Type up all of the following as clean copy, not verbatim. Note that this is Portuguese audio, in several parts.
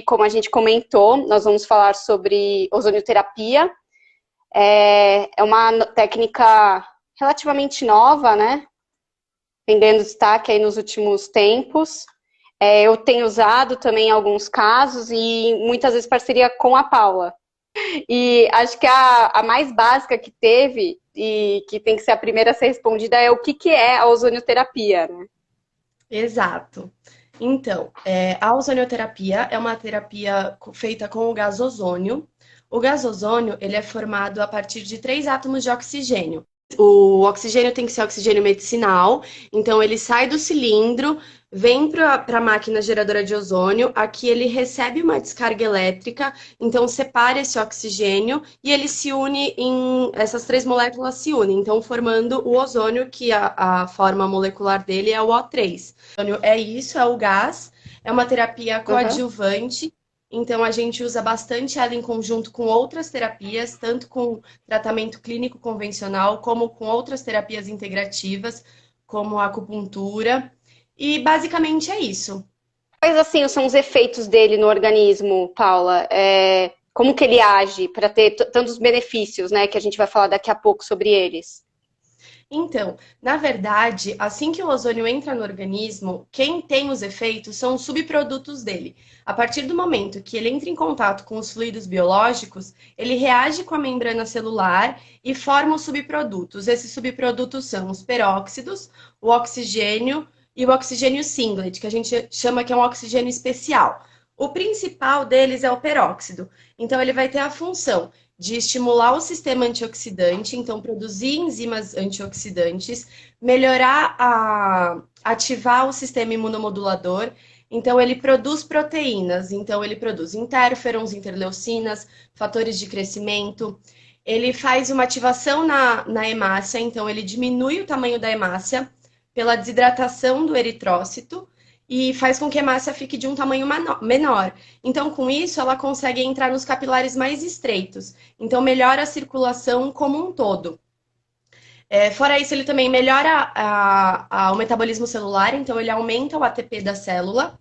como a gente comentou, nós vamos falar sobre ozonioterapia. É uma técnica relativamente nova, né? Vem ganhando destaque aí nos últimos tempos. Eu tenho usado também em alguns casos e muitas vezes parceria com a Paula. E acho que a mais básica que teve e que tem que ser a primeira a ser respondida é o que é a ozonioterapia, né? Exato. Então, a ozonioterapia é uma terapia feita com o gás ozônio. O gás ozônio, ele é formado a partir de 3 átomos de oxigênio. O oxigênio tem que ser oxigênio medicinal, então ele sai do cilindro, vem para a máquina geradora de ozônio, aqui ele recebe uma descarga elétrica, então separa esse oxigênio e ele se une essas 3 moléculas se unem, então formando o ozônio, que a forma molecular dele é o O3. O ozônio é isso, é o gás, é uma terapia Uhum. coadjuvante, então a gente usa bastante ela em conjunto com outras terapias, tanto com tratamento clínico convencional, como com outras terapias integrativas, como a acupuntura. E basicamente é isso. Quais, assim, são os efeitos dele no organismo, Paula? Como que ele age para ter tantos benefícios, né? Que a gente vai falar daqui a pouco sobre eles. Então, na verdade, assim que o ozônio entra no organismo, quem tem os efeitos são os subprodutos dele. A partir do momento que ele entra em contato com os fluidos biológicos, ele reage com a membrana celular e forma os subprodutos. Esses subprodutos são os peróxidos, o oxigênio e o oxigênio singlet, que a gente chama que é um oxigênio especial. O principal deles é o peróxido. Então, ele vai ter a função de estimular o sistema antioxidante, então produzir enzimas antioxidantes, ativar o sistema imunomodulador. Então ele produz proteínas, então ele produz interferons, interleucinas, fatores de crescimento. Ele faz uma ativação na hemácia, então ele diminui o tamanho da hemácia pela desidratação do eritrócito e faz com que a hemácia fique de um tamanho menor. Então, com isso, ela consegue entrar nos capilares mais estreitos. Então, melhora a circulação como um todo. Fora isso, ele também melhora o metabolismo celular, então ele aumenta o ATP da célula.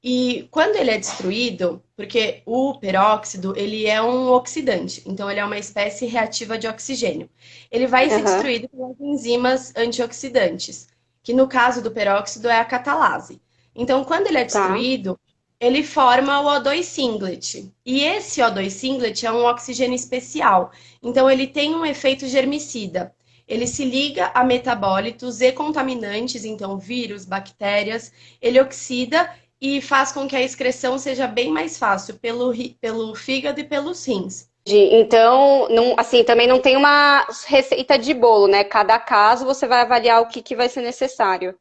E quando ele é destruído, porque o peróxido, ele é um oxidante, então ele é uma espécie reativa de oxigênio. Ele vai ser Uhum. destruído pelas enzimas antioxidantes, que no caso do peróxido é a catalase. Então, quando ele é Tá. destruído, ele forma o O2 singlet. E esse O2 singlet é um oxigênio especial. Então, ele tem um efeito germicida. Ele se liga a metabólitos e contaminantes, então vírus, bactérias. Ele oxida e faz com que a excreção seja bem mais fácil pelo fígado e pelos rins. Então, não, assim, também não tem uma receita de bolo, né? Cada caso você vai avaliar o que vai ser necessário.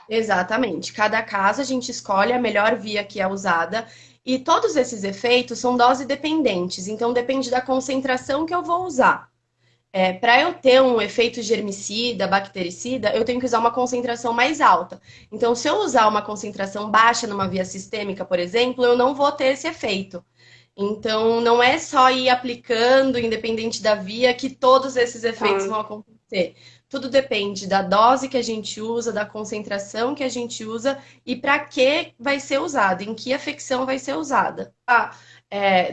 Exatamente. Cada caso a gente escolhe a melhor via que é usada e todos esses efeitos são dose dependentes, então depende da concentração que eu vou usar. Para eu ter um efeito germicida, bactericida, eu tenho que usar uma concentração mais alta. Então, se eu usar uma concentração baixa numa via sistêmica, por exemplo, eu não vou ter esse efeito. Então, não é só ir aplicando, independente da via, que todos esses efeitos Tá. vão acontecer. Tudo depende da dose que a gente usa, da concentração que a gente usa e para que vai ser usado, em que afecção vai ser usada.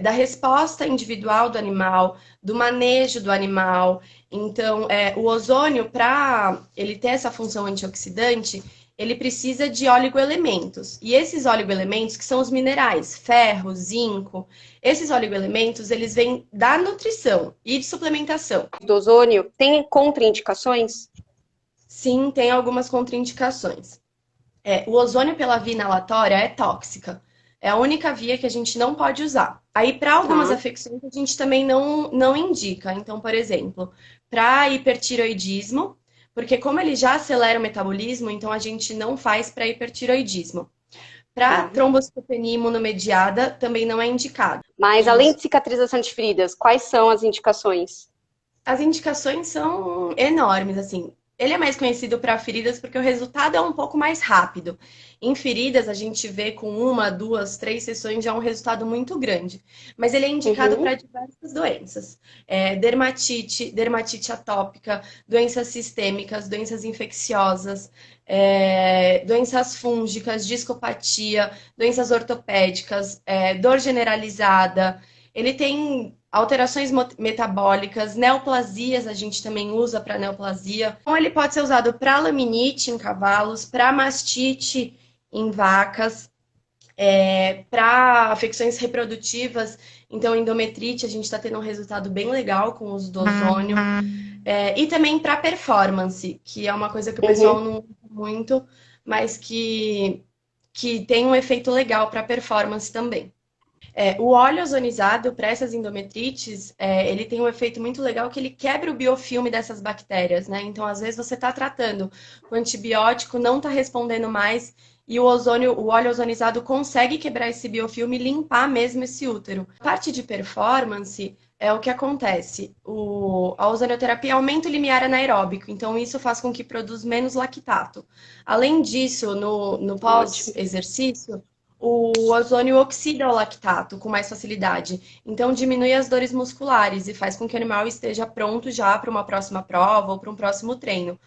Da resposta individual do animal, do manejo do animal. Então, o ozônio, para ele ter essa função antioxidante, ele precisa de oligoelementos. E esses oligoelementos, que são os minerais, ferro, zinco, esses oligoelementos, eles vêm da nutrição e de suplementação. Do ozônio tem contraindicações? Sim, tem algumas contraindicações. O ozônio pela via inalatória é tóxica. É a única via que a gente não pode usar. Aí, para algumas Tá. afecções, a gente também não indica. Então, por exemplo, para hipertiroidismo, porque como ele já acelera o metabolismo, então a gente não faz para hipertiroidismo. Para Tá. trombocitopenia imunomediada, também não é indicado. Mas além Isso. de cicatrização de feridas, quais são as indicações? As indicações são enormes, assim. Ele é mais conhecido para feridas porque o resultado é um pouco mais rápido. Em feridas, a gente vê com uma, duas, três sessões já um resultado muito grande. Mas ele é indicado Uhum, para diversas doenças. Dermatite, dermatite atópica, doenças sistêmicas, doenças infecciosas, doenças fúngicas, discopatia, doenças ortopédicas, dor generalizada. Ele tem alterações metabólicas, neoplasias a gente também usa para neoplasia. Então, ele pode ser usado para laminite em cavalos, para mastite em vacas, para afecções reprodutivas. Então, endometrite, a gente está tendo um resultado bem legal com o uso do ozônio. E também para performance, que é uma coisa que o pessoal uhum. não usa muito, mas que tem um efeito legal para performance também. O óleo ozonizado para essas endometrites, ele tem um efeito muito legal que ele quebra o biofilme dessas bactérias, né? Então, às vezes, você está tratando com antibiótico, não está respondendo mais, e o óleo ozonizado consegue quebrar esse biofilme e limpar mesmo esse útero. A parte de performance é o que acontece. A ozonioterapia aumenta o limiar anaeróbico, então isso faz com que produza menos lactato. Além disso, no Ótimo. pós-exercício, o ozônio oxida o lactato com mais facilidade. Então, diminui as dores musculares e faz com que o animal esteja pronto já para uma próxima prova ou para um próximo treino.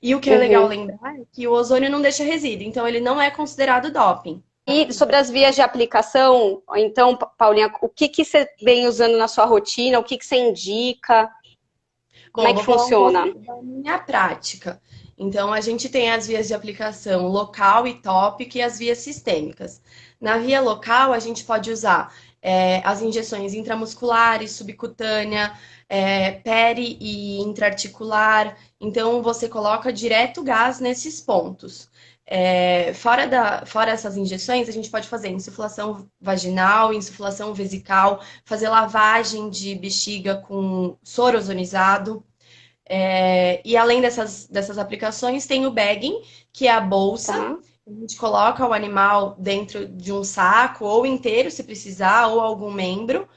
E o que é legal Uhum. lembrar é que o ozônio não deixa resíduo, então ele não é considerado doping. E sobre as vias de aplicação, então, Paulinha, o que que você vem usando na sua rotina? O que que você indica? Como é Bom, que vou falar um pouco funciona? da minha prática. Então, a gente tem as vias de aplicação local e tópica e as vias sistêmicas. Na via local, a gente pode usar as injeções intramusculares, subcutânea, peri e intraarticular. Então, você coloca direto gás nesses pontos. Fora essas injeções, a gente pode fazer insuflação vaginal, insuflação vesical, fazer lavagem de bexiga com soro ozonizado. E além dessas aplicações, tem o bagging, que é a bolsa. Tá? A gente coloca o animal dentro de um saco, ou inteiro, se precisar, ou algum membro.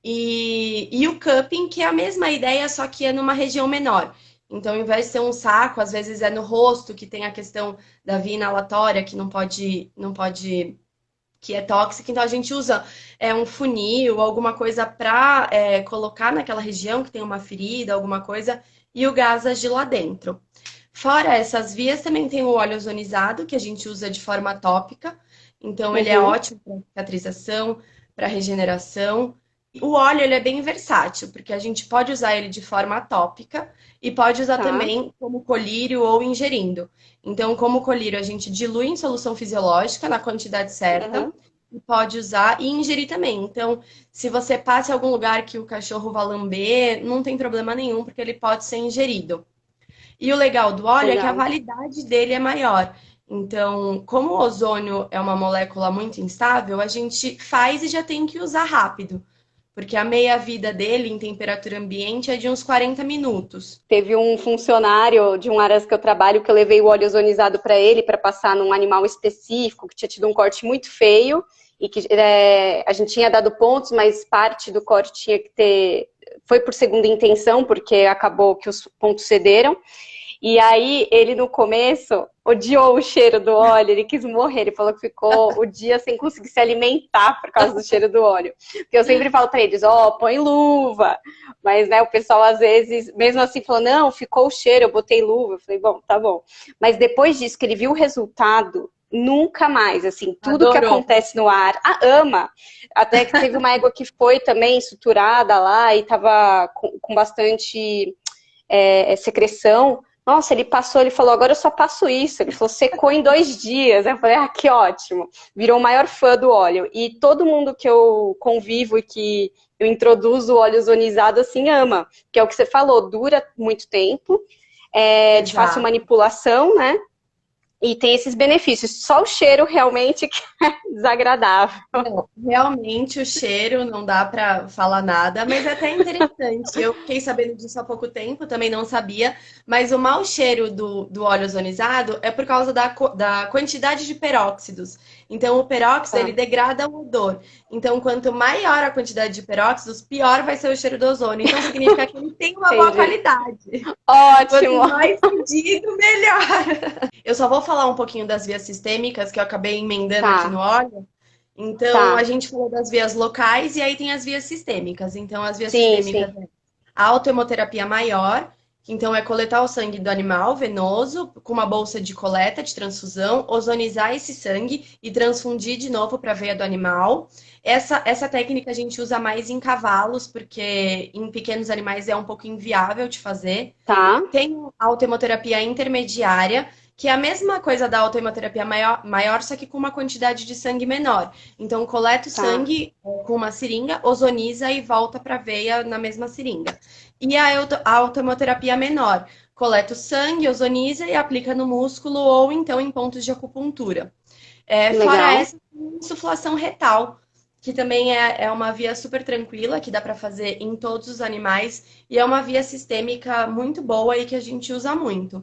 E o cupping, que é a mesma ideia, só que é numa região menor. Então, ao invés de ser um saco, às vezes é no rosto, que tem a questão da via inalatória, que não pode, que é tóxica. Então, a gente usa um funil, alguma coisa para colocar naquela região que tem uma ferida, alguma coisa, e o gás agir lá dentro. Fora essas vias, também tem o óleo ozonizado, que a gente usa de forma tópica. Então, ele é Uhum. ótimo para cicatrização, para regeneração. O óleo ele é bem versátil, porque a gente pode usar ele de forma tópica e pode usar Tá. também como colírio ou ingerindo. Então, como colírio, a gente dilui em solução fisiológica na quantidade certa Uhum. e pode usar e ingerir também. Então, se você passa em algum lugar que o cachorro vai lamber, não tem problema nenhum, porque ele pode ser ingerido. E o legal do óleo é que a Legal. validade dele é maior. Então, como o ozônio é uma molécula muito instável, a gente faz e já tem que usar rápido, porque a meia-vida dele em temperatura ambiente é de uns 40 minutos. Teve um funcionário de um aras que eu trabalho que eu levei o óleo ozonizado para ele para passar num animal específico que tinha tido um corte muito feio e que a gente tinha dado pontos, mas parte do corte tinha que ter. Foi por segunda intenção, porque acabou que os pontos cederam. E aí, ele no começo odiou o cheiro do óleo, ele quis morrer, ele falou que ficou o dia sem conseguir se alimentar por causa do cheiro do óleo. Porque eu sempre falo para eles, põe luva. Mas, né, o pessoal às vezes, mesmo assim, falou, não, ficou o cheiro, eu botei luva. Eu falei, bom, tá bom. Mas depois disso, que ele viu o resultado, nunca mais, assim, tudo que Adorou. acontece no ar, ama. Até que teve uma égua que foi também suturada lá e tava com bastante secreção. Nossa, ele passou, ele falou, agora eu só passo isso. Ele falou, secou em 2 dias. Eu falei, que ótimo. Virou o maior fã do óleo. E todo mundo que eu convivo e que eu introduzo o óleo ozonizado, assim, ama. Que é o que você falou, dura muito tempo, é de fácil Exato. manipulação, né? E tem esses benefícios. Só o cheiro realmente que é desagradável. Não, realmente o cheiro não dá para falar nada, mas é até interessante. Eu fiquei sabendo disso há pouco tempo, também não sabia, mas o mau cheiro do óleo ozonizado é por causa da quantidade de peróxidos. Então, o peróxido, Tá. ele degrada o odor. Então, quanto maior a quantidade de peróxidos, pior vai ser o cheiro do ozônio. Então, significa que ele tem uma boa Entendi. qualidade. Quanto Ótimo. mais medido, melhor. Eu só vou falar um pouquinho das vias sistêmicas, que eu acabei emendando aqui no Tá, óleo. Então, a tá. gente falou das vias locais e aí tem as vias sistêmicas. Então, as vias Sim, sistêmicas sim. é a autohemoterapia maior, que então é coletar o sangue do animal venoso com uma bolsa de coleta de transfusão, ozonizar esse sangue e transfundir de novo para a veia do animal. Essa técnica a gente usa mais em cavalos, porque em pequenos animais é um pouco inviável de fazer. Tá, Tem a autohemoterapia intermediária, que é a mesma coisa da autohemoterapia maior, só que com uma quantidade de sangue menor. Então, coleta o tá. sangue com uma seringa, ozoniza e volta para a veia na mesma seringa. E a autohemoterapia menor, coleta o sangue, ozoniza e aplica no músculo ou então em pontos de acupuntura. Fora Legal. essa, insuflação retal, que também é uma via super tranquila, que dá para fazer em todos os animais, e é uma via sistêmica muito boa e que a gente usa muito.